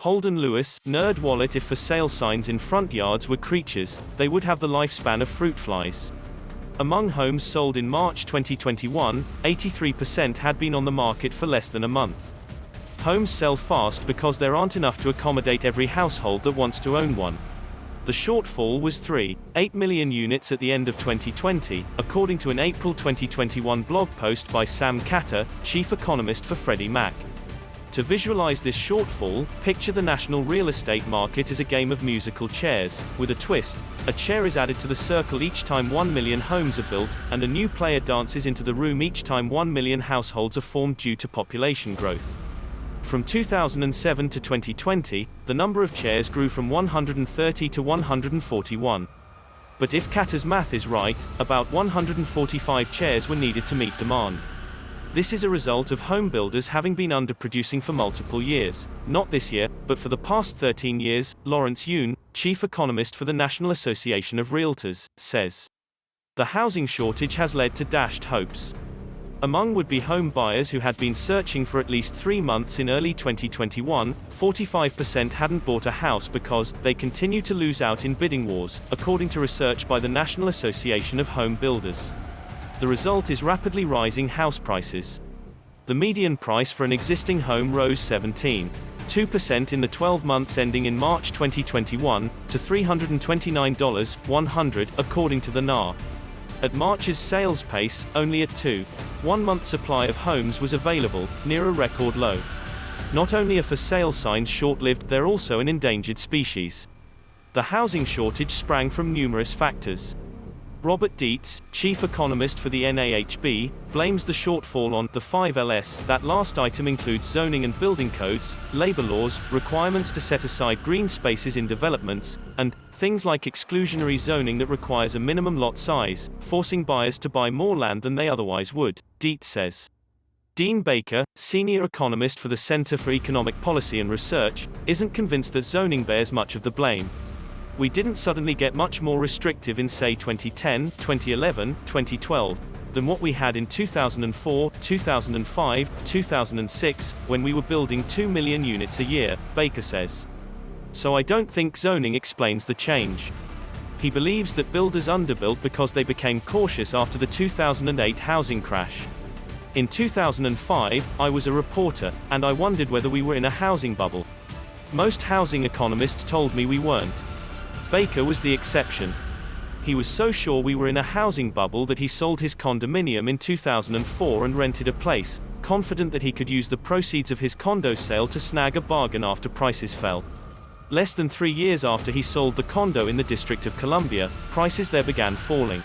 Holden Lewis, NerdWalletIf for sale signs in front yards were creatures, they would have the lifespan of fruit flies. Among homes sold in March 2021, 83% had been on the market for less than a month. Homes sell fast because there aren't enough to accommodate every household that wants to own one. The shortfall was 3.8 million units at the end of 2020, according to an April 2021 blog post by Sam Khater, chief economist for Freddie Mac. To visualize this shortfall, picture the national real estate market as a game of musical chairs. With a twist, a chair is added to the circle each time 1 million homes are built, and a new player dances into the room each time 1 million households are formed due to population growth. From 2007 to 2020, the number of chairs grew from 130 to 141. But if Khater's math is right, about 145 chairs were needed to meet demand. This is a result of homebuilders having been underproducing for multiple years. Not this year, but for the past 13 years, Lawrence Yun, chief economist for the National Association of Realtors, says. The housing shortage has led to dashed hopes. Among would-be home buyers who had been searching for at least 3 months in early 2021, 45% hadn't bought a house because they continue to lose out in bidding wars, according to research by the National Association of Home Builders. The result is rapidly rising house prices. The median price for an existing home rose 17.2% in the 12 months ending in March 2021, to $329,100, according to the NAHB. At March's sales pace, only a 2.1-month supply of homes was available, near a record low. Not only are for sale signs short-lived, they're also an endangered species. The housing shortage sprang from numerous factors. Robert Dietz, chief economist for the NAHB, blames the shortfall on the 5Ls. That last item includes zoning and building codes, labor laws, requirements to set aside green spaces in developments, and things like exclusionary zoning that requires a minimum lot size, forcing buyers to buy more land than they otherwise would, Dietz says. Dean Baker, senior economist for the Center for Economic Policy and Research, isn't convinced that zoning bears much of the blame. We didn't suddenly get much more restrictive in say 2010, 2011, 2012, than what we had in 2004, 2005, 2006, when we were building 2 million units a year, Baker says. So I don't think zoning explains the change. He believes that builders underbuilt because they became cautious after the 2008 housing crash. In 2005, I was a reporter, and I wondered whether we were in a housing bubble. Most housing economists told me we weren't. Baker was the exception. He was so sure we were in a housing bubble that he sold his condominium in 2004 and rented a place, confident that he could use the proceeds of his condo sale to snag a bargain after prices fell. Less than 3 years after he sold the condo in the District of Columbia, prices there began falling.